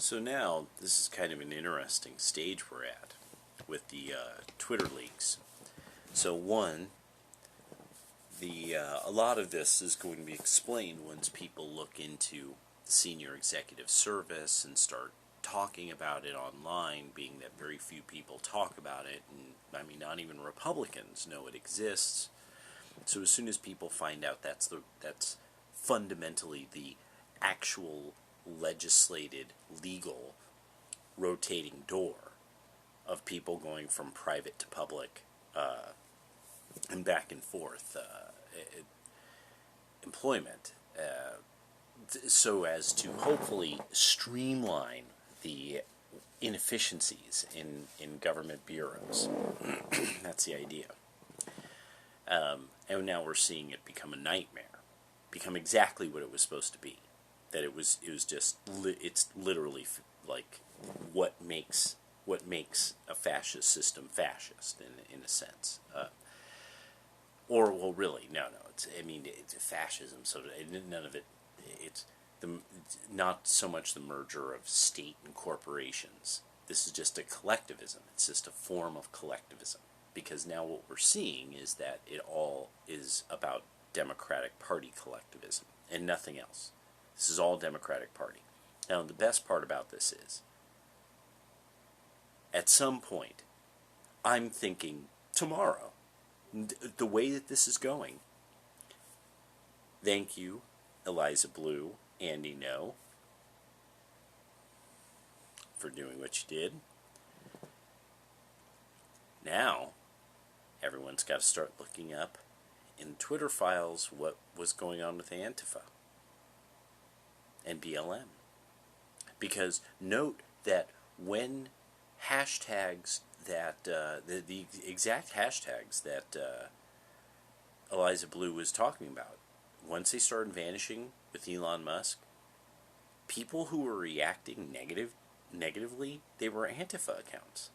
So now, this is kind of an interesting stage we're at with the Twitter leaks. So one, a lot of this is going to be explained once people look into senior executive service and start talking about it online, being that very few people talk about it, and I mean not even Republicans know it exists. So as soon as people find out that's fundamentally the actual legislated, legal, rotating door of people going from private to public and back and forth employment, so as to hopefully streamline the inefficiencies in government bureaus. That's the idea. And now we're seeing it become a nightmare, become exactly what it was supposed to be. That it was just it's literally like what makes a fascist system fascist in a sense, or well, really no. It's fascism. So none of it. It's not so much the merger of state and corporations. This is just a collectivism. It's just a form of collectivism. Because now what we're seeing is that it all is about Democratic Party collectivism and nothing else. This is all Democratic Party. Now, the best part about this is, at some point, I'm thinking tomorrow, the way that this is going, thank you, Eliza Blue, Andy No, for doing what you did. Now, everyone's got to start looking up in Twitter files what was going on with Antifa and BLM. Because note that when hashtags that, the exact hashtags that Eliza Blue was talking about, once they started vanishing with Elon Musk, people who were reacting negatively, they were Antifa accounts.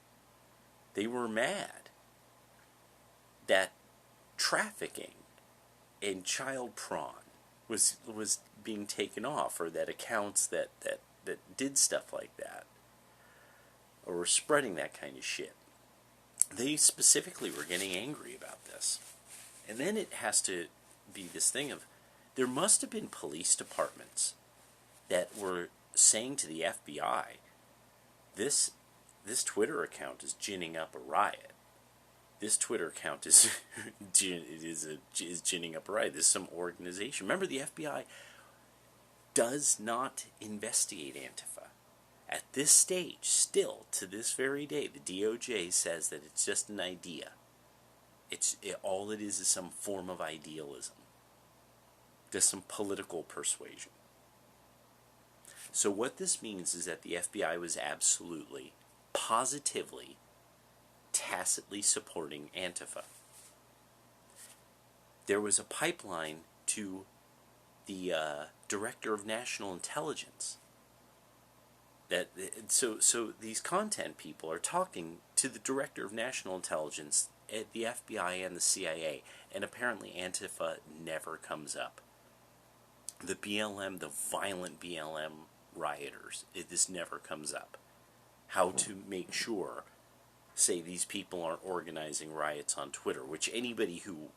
They were mad that trafficking and child prawn was being taken off, or that accounts that did stuff like that, or were spreading that kind of shit. They specifically were getting angry about this. And then it has to be this thing of, there must have been police departments that were saying to the FBI, this Twitter account is ginning up a riot. This Twitter account is ginning up a riot. This is some organization. Remember, the FBI does not investigate Antifa. At this stage, still, to this very day, the DOJ says that it's just an idea. All it is some form of idealism. Just some political persuasion. So what this means is that the FBI was absolutely, positively, tacitly supporting Antifa. There was a pipeline to the Director of National Intelligence. So these content people are talking to the Director of National Intelligence at the FBI and the CIA, and apparently Antifa never comes up. The BLM, the violent BLM rioters, this never comes up. How to make sure, say, these people aren't organizing riots on Twitter, which anybody who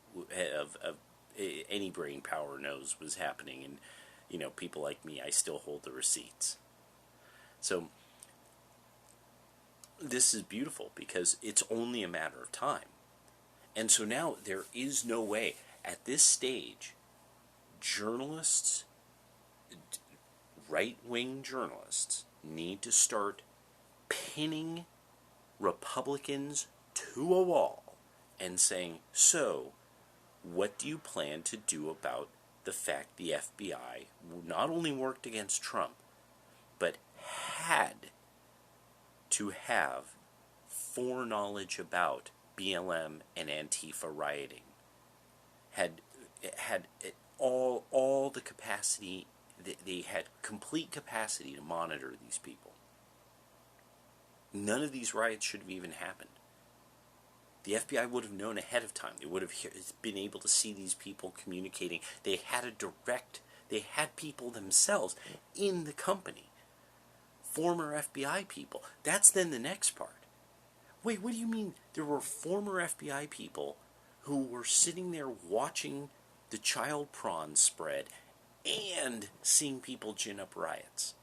of any brain power knows was happening, and people like me, I still hold the receipts. So this is beautiful because it's only a matter of time. And so now there is no way at this stage, journalists, right-wing journalists, need to start pinning Republicans to a wall and saying, so, what do you plan to do about the fact the FBI not only worked against Trump, but had to have foreknowledge about BLM and Antifa rioting, had all the capacity, they had complete capacity to monitor these people. None of these riots should have even happened. The FBI would have known ahead of time. They would have been able to see these people communicating. They had people themselves in the company former FBI people. That's then the next part. Wait, what do you mean there were former FBI people who were sitting there watching the child prawn spread and seeing people gin up riots?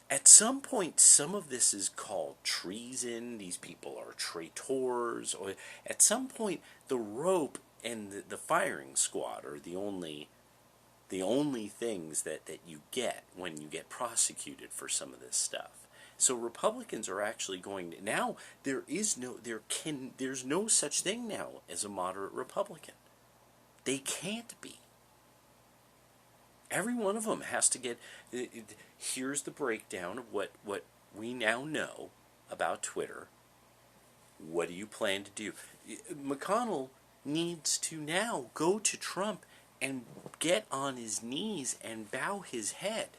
At some point, some of this is called treason. These people are traitors. Or at some point, the rope and the firing squad are the only things that you get when you get prosecuted for some of this stuff. So Republicans are actually going to, now there's no such thing now as a moderate Republican. They can't be. Every one of them has to get, here's the breakdown of what we now know about Twitter. What do you plan to do? McConnell needs to now go to Trump and get on his knees and bow his head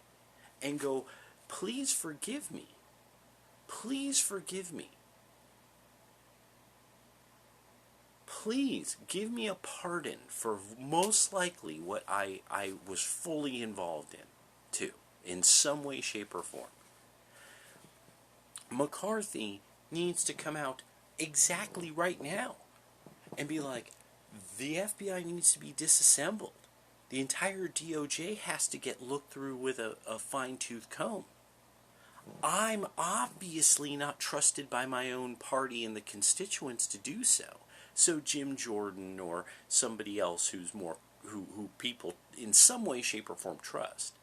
and go, please forgive me. Please forgive me. Please give me a pardon for most likely what I was fully involved in, too, in some way, shape, or form. McCarthy needs to come out exactly right now and be like, the FBI needs to be disassembled. The entire DOJ has to get looked through with a fine-tooth comb. I'm obviously not trusted by my own party and the constituents to do so. So Jim Jordan or somebody else who's more who people in some way, shape, or form trust.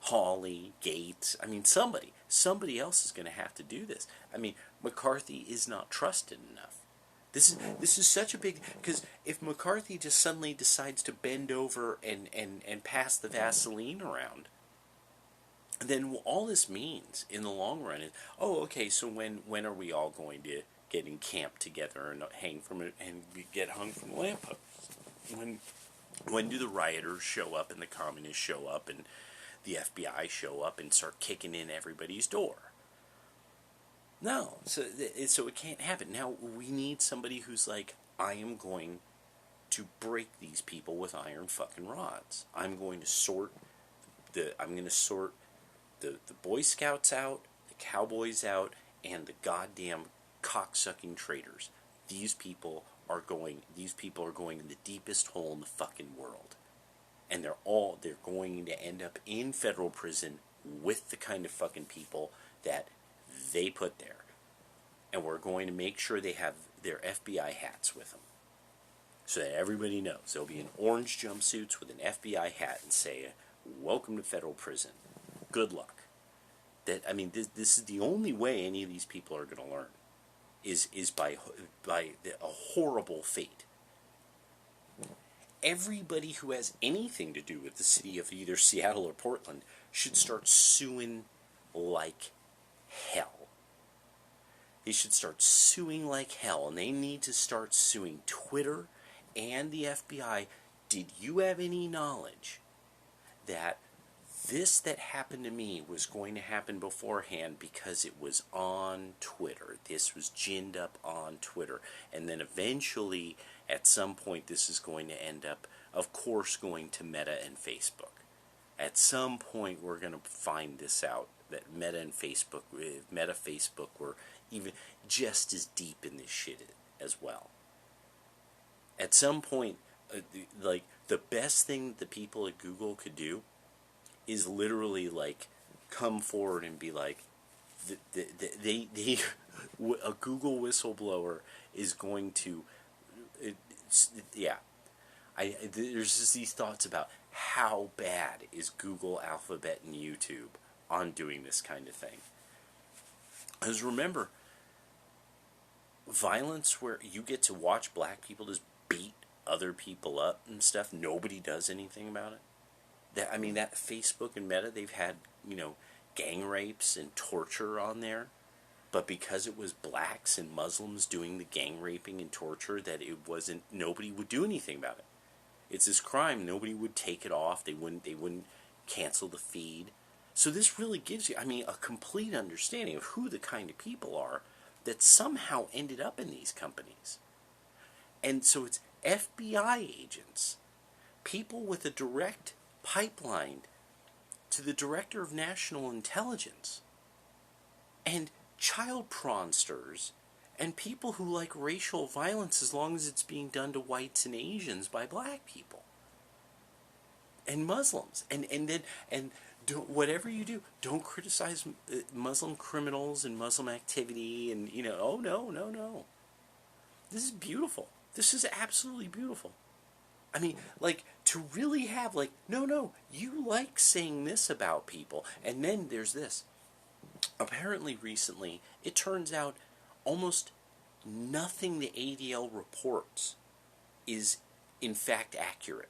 Hawley, Gates, I mean somebody else is going to have to do this. I mean, McCarthy is not trusted enough. This is such a big, because if McCarthy just suddenly decides to bend over and pass the Vaseline around, then all this means in the long run is, oh, okay, so when are we all going to get encamped together and hang from it and get hung from the lampposts? When do the rioters show up and the communists show up and the FBI show up and start kicking in everybody's door? No, so it can't happen. Now we need somebody who's like, I am going to break these people with iron fucking rods. I'm going to sort the Boy Scouts out, the Cowboys out, and the goddamn cocksucking traitors. These people are going in the deepest hole in the fucking world. And they're going to end up in federal prison with the kind of fucking people that they put there. And we're going to make sure they have their FBI hats with them. So that everybody knows. They'll be in orange jumpsuits with an FBI hat and say, welcome to federal prison. Good luck. This is the only way any of these people are going to learn. Is by a horrible fate. Everybody who has anything to do with the city of either Seattle or Portland should start suing like hell. They should start suing like hell, and they need to start suing Twitter and the FBI. Did you have any knowledge that this that happened to me was going to happen beforehand because it was on Twitter? This was ginned up on Twitter. And then eventually, at some point, this is going to end up, of course, going to Meta and Facebook. At some point, we're going to find this out, that Meta Facebook were even just as deep in this shit as well. At some point, the best thing that the people at Google could do is literally come forward and be like, a Google whistleblower is going to, there's just these thoughts about how bad is Google, Alphabet, and YouTube on doing this kind of thing. Because remember, violence where you get to watch black people just beat other people up and stuff, nobody does anything about it. That Facebook and Meta, they've had, gang rapes and torture on there, but because it was blacks and Muslims doing the gang raping and torture, that nobody would do anything about it. It's this crime, nobody would take it off, they wouldn't cancel the feed. So this really gives you, a complete understanding of who the kind of people are that somehow ended up in these companies. And so it's FBI agents, people with a direct pipeline to the Director of National Intelligence and child prawnsters and people who like racial violence as long as it's being done to whites and Asians by black people and Muslims. And do whatever you do, don't criticize Muslim criminals and Muslim activity and, oh no, no, no. This is beautiful. This is absolutely beautiful. I mean, like, to really have, like, no, you like saying this about people. And then there's this. Apparently recently, it turns out almost nothing the ADL reports is in fact accurate.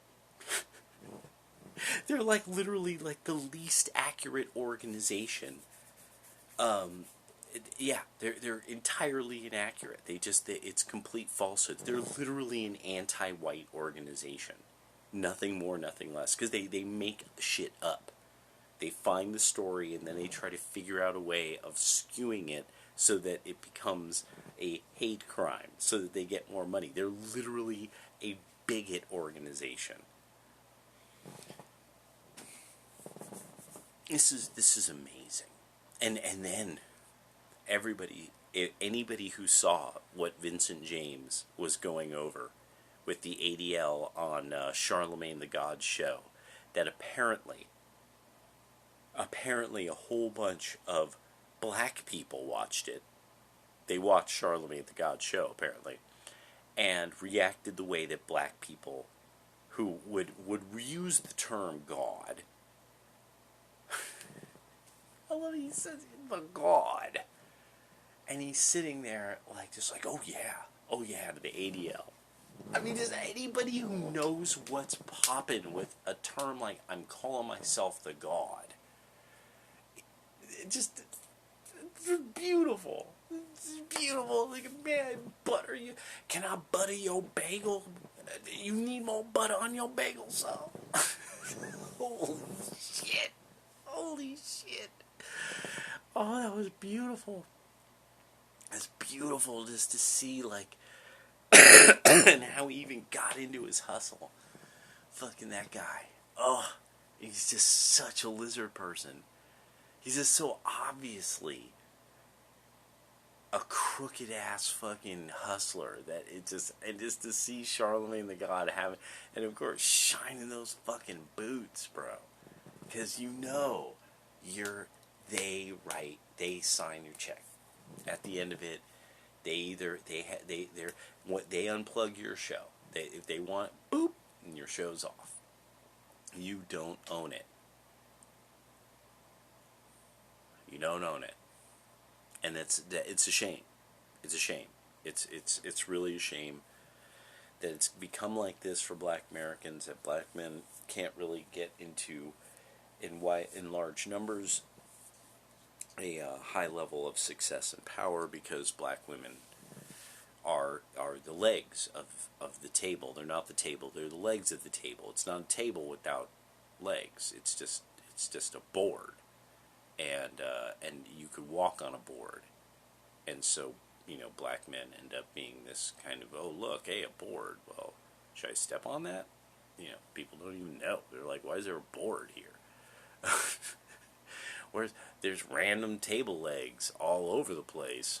They're like literally like the least accurate organization. They're entirely inaccurate. It's complete falsehood. They're literally an anti-white organization. Nothing more, nothing less. Because they make shit up. They find the story and then they try to figure out a way of skewing it so that it becomes a hate crime, so that they get more money. They're literally a bigot organization. This is amazing. And then anybody who saw what Vincent James was going over with the ADL on Charlemagne the God's show, that apparently a whole bunch of black people watched it. They watched Charlemagne the God's show, apparently, and reacted the way that black people who would use the term God. I love it. He says the God. And he's sitting there just like, oh yeah, to the ADL. I mean, does anybody who knows what's poppin' with a term like, I'm calling myself the God? It's beautiful. It's beautiful. Like, man, can I butter your bagel? You need more butter on your bagel, so. Holy shit. Oh, that was beautiful. It's beautiful just to see, like, and how he even got into his hustle. Fucking that guy. Oh, he's just such a lizard person. He's just so obviously a crooked ass fucking hustler that and just to see Charlemagne the God having, and of course shining those fucking boots, bro, because they sign your check. At the end of it, they unplug your show. If they want, boop, and your show's off. You don't own it. You don't own it, and it's a shame. It's a shame. It's really a shame that it's become like this for black Americans. That black men can't really get into in large numbers a high level of success and power, because black women are the legs of the table. They're not the table. They're the legs of the table. It's not a table without legs. It's just a board. And you could walk on a board, and so black men end up being this kind of, oh look, hey, a board. Well, should I step on that? People don't even know. They're like, why is there a board here? There's random table legs all over the place.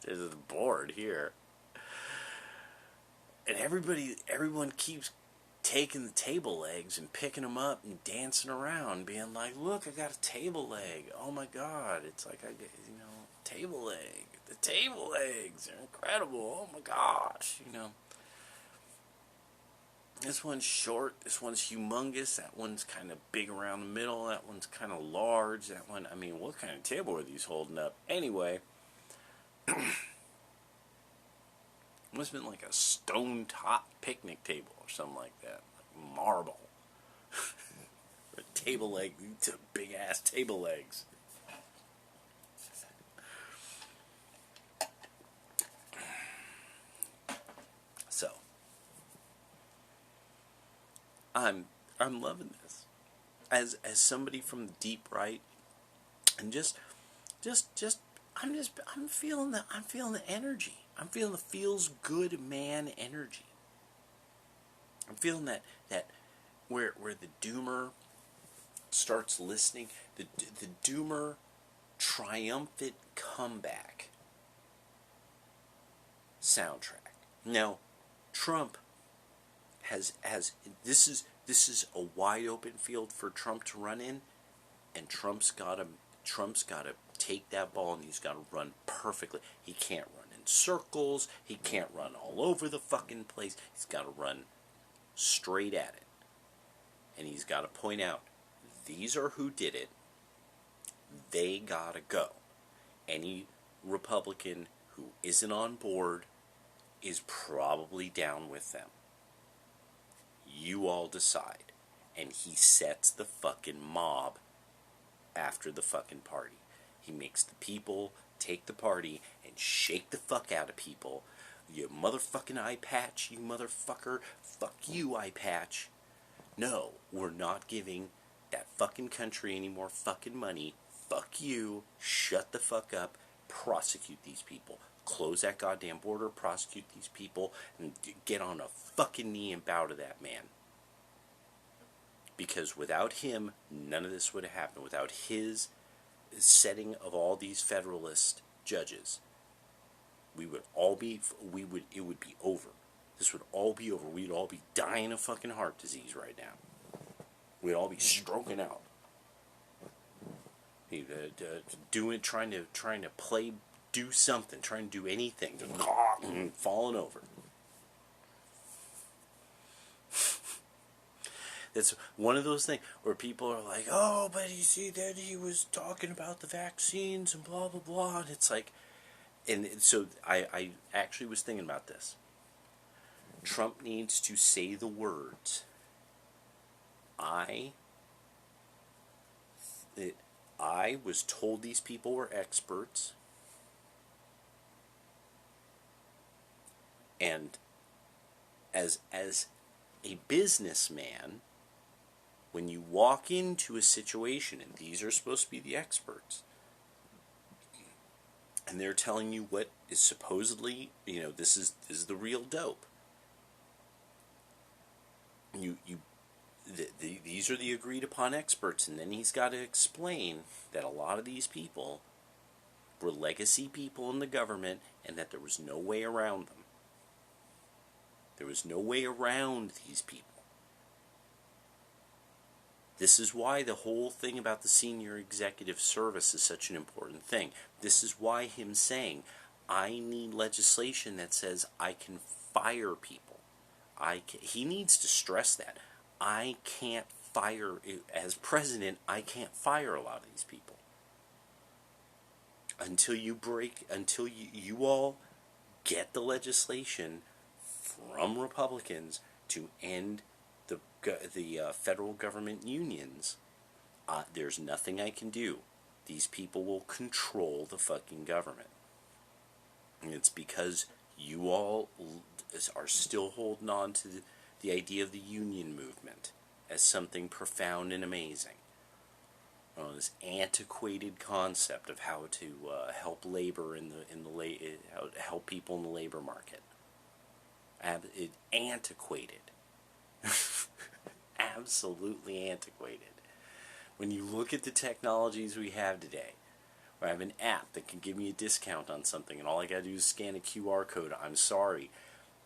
There's a board here, and everyone keeps taking the table legs and picking them up and dancing around, being like, look, I got a table leg. Oh my God, it's like I get, table leg. The table legs are incredible. Oh my gosh, This one's short, this one's humongous, that one's kind of big around the middle, that one's kind of large, that one, I mean, what kind of table are these holding up? Anyway, must have been like a stone top picnic table or something like that. Like marble. A table leg, big ass table legs. So I'm loving this. As somebody from the deep right, and I'm feeling the energy. I'm feeling the feels good man energy. I'm feeling that where the doomer starts listening, the doomer triumphant comeback soundtrack. Now, Trump has this is a wide open field for Trump to run in, and Trump's got to take that ball, and he's got to run perfectly. He can't run in circles. He can't run all over the fucking place. He's got to run straight at it, and he's got to point out, these are who did it. They gotta go. Any Republican who isn't on board is probably down with them. You all decide. And he sets the fucking mob after the fucking party. He makes the people take the party and shake the fuck out of people. You motherfucking eye patch, you motherfucker. Fuck you, eye patch. No, we're not giving that fucking country any more fucking money. Fuck you. Shut the fuck up. Prosecute these people. Close that goddamn border. Prosecute these people. And get on a fucking knee and bow to that man. Because without him, none of this would have happened. Without his setting of all these Federalist judges, it would be over. This would all be over. We'd all be dying of fucking heart disease right now. We'd all be stroking out. Trying to do something, trying to do anything, just falling over. It's one of those things where people are like, oh, but you see that he was talking about the vaccines and blah, blah, blah. And it's like, and so I actually was thinking about this. Trump needs to say the words, I was told these people were experts, and as a businessman, when you walk into a situation and these are supposed to be the experts, and they're telling you what is supposedly, this is the real dope. These are the agreed upon experts, and then he's got to explain that a lot of these people were legacy people in the government, and that there was no way around them. There was no way around these people. This is why the whole thing about the senior executive service is such an important thing. This is why him saying, I need legislation that says I can fire people. He needs to stress that. I can't fire, as president, I can't fire a lot of these people. Until you all get the legislation from Republicans to end the federal government unions, there's nothing I can do. These people will control the fucking government. And it's because you all are still holding on to the idea of the union movement as something profound and amazing. This antiquated concept of how to help labor how to help people in the labor market. Antiquated. Absolutely antiquated. When you look at the technologies we have today, where I have an app that can give me a discount on something, and all I gotta do is scan a QR code, I'm sorry.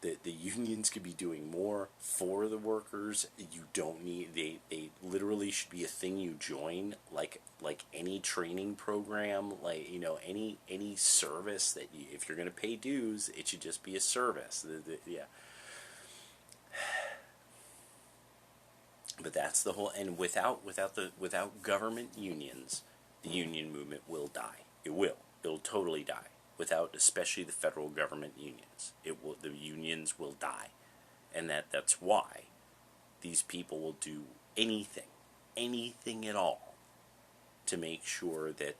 The unions could be doing more for the workers. You don't need, they literally should be a thing you join, like any training program, any service that if you're going to pay dues, it should just be a service. Yeah. But that's the whole, and without government unions, the union movement will die. It'll totally die. Without especially the federal government unions, the unions will die, and that's why these people will do anything at all to make sure that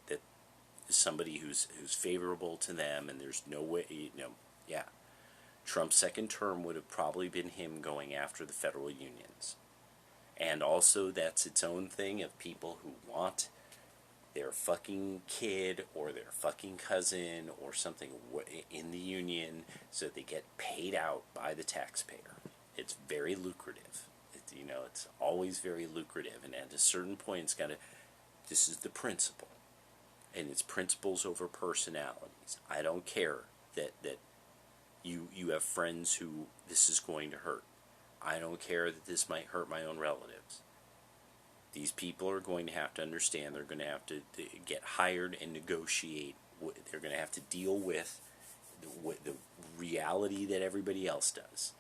somebody who's favorable to them, and there's no way, yeah. Trump's second term would have probably been him going after the federal unions, and also that's its own thing of people who want their fucking kid or their fucking cousin or something in the union so that they get paid out by the taxpayer. It's very lucrative. It's always very lucrative, and at a certain point, it's got to. This is the principle, and it's principles over personalities. I don't care that you have friends who this is going to hurt. I don't care that this might hurt my own relatives. These people are going to have to understand. They're going to have to get hired and negotiate. They're going to have to deal with the reality that everybody else does.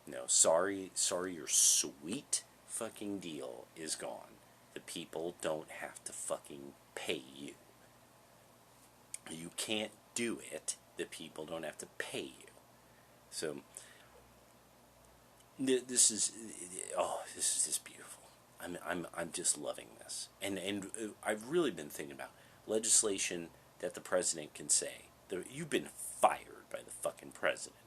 No, sorry, your sweet fucking deal is gone. The people don't have to fucking pay you. You can't do it. The people don't have to pay you. So this is just beautiful. I'm just loving this, and I've really been thinking about legislation that the president can say. You've been fired by the fucking president.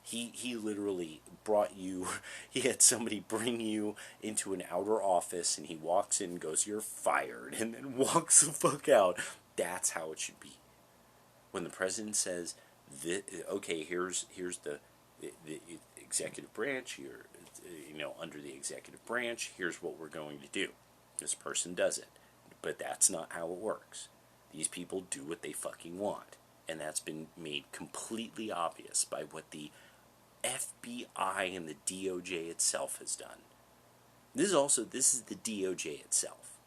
He literally brought you. He had somebody bring you into an outer office, and he walks in and goes, "You're fired," and then walks the fuck out. That's how it should be. When the president says, "Okay, here's the executive branch. You're, under the executive branch. Here's what we're going to do." This person does it, but that's not how it works. These people do what they fucking want, and that's been made completely obvious by what the FBI and the DOJ itself has done. This is the DOJ itself.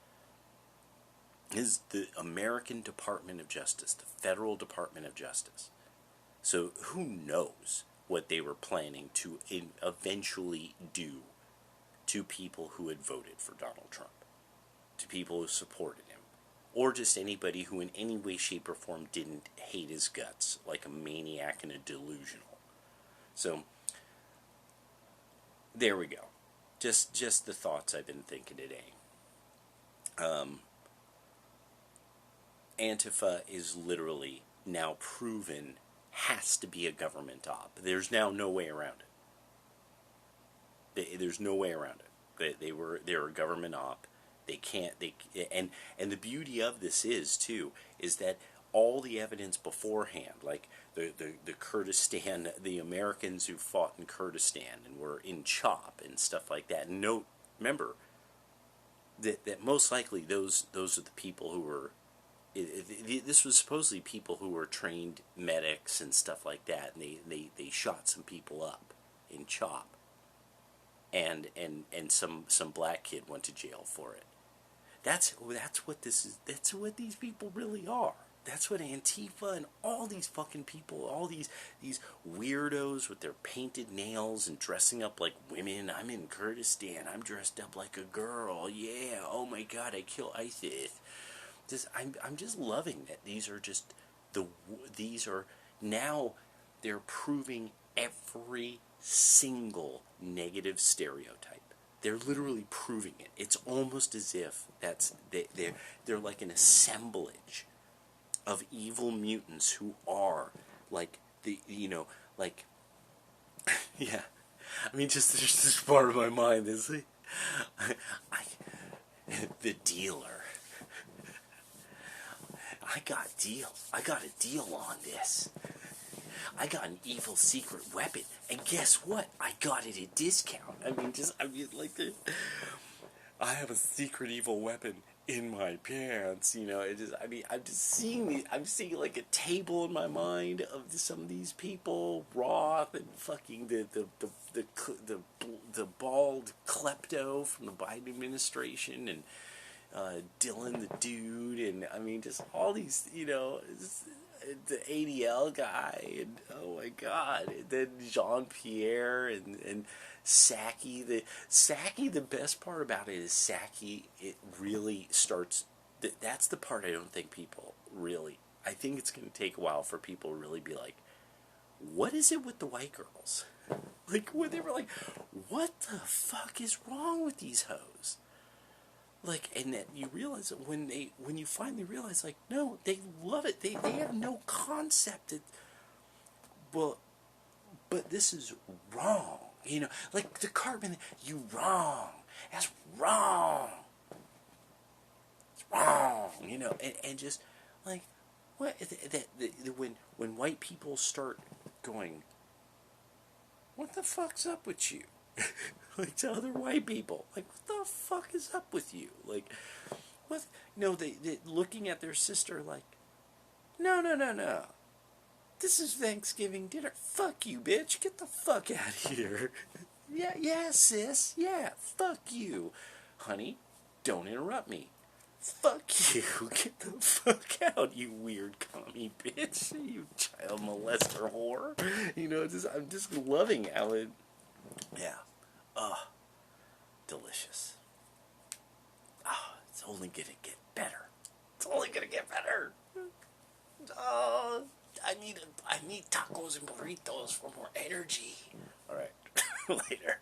This is the American Department of Justice, the Federal Department of Justice. So who knows what they were planning to eventually do to people who had voted for Donald Trump, to people who supported him, or just anybody who in any way, shape, or form didn't hate his guts like a maniac and a delusional. So, there we go. Just the thoughts I've been thinking today. Antifa is literally now proven has to be a government op. There's now no way around it. There's no way around it. They're a government op. They can't. And the beauty of this is that all the evidence beforehand, like the Kurdistan, the Americans who fought in Kurdistan and were in CHOP and stuff like that. And remember that most likely those are the people who were. This was supposedly people who were trained medics and stuff like that, and they shot some people up in CHOP, and some black kid went to jail for it. That's what this is. That's what these people really are. That's what Antifa and all these fucking people, all these weirdos with their painted nails and dressing up like women. I'm in Kurdistan. I'm dressed up like a girl. Yeah. Oh my God. I kill ISIS. I'm just loving that these are now they're proving every single negative stereotype. They're literally proving it. It's almost as if they're like an assemblage of evil mutants who are like yeah. I mean, just there's this part of my mind that's like, the dealer. I got a deal on this. I got an evil secret weapon, and guess what? I got it at discount. I have a secret evil weapon in my pants. I'm seeing like a table in my mind of some of these people, Roth and fucking the bald klepto from the Biden administration, and Dylan the dude, and I mean just all these, the ADL guy, and oh my God, and then Jean-Pierre and Psaki. The best part about it is Psaki, it really starts, that's the part I don't think people really, I think it's going to take a while for people to really be like, what is it with the white girls? Like, when they were like, what the fuck is wrong with these hoes? Like, and then you realize that when you finally realize, like, no, they love it. They have no concept that, well, but this is wrong. Like the Cartman, you wrong. That's wrong. It's wrong. And just like, what? When white people start going, what the fuck's up with you? Like to other white people. Like, what the fuck is up with you? Like, what? No, they looking at their sister like, no, no, no, no. This is Thanksgiving dinner. Fuck you, bitch. Get the fuck out of here. Yeah, yeah, sis. Yeah, fuck you. Honey, don't interrupt me. Fuck you. Get the fuck out, you weird commie bitch. You child molester whore. You know, I'm just loving how it... Yeah. Delicious. It's only gonna get better. It's only gonna get better. Oh, I need tacos and burritos for more energy. All right. Later.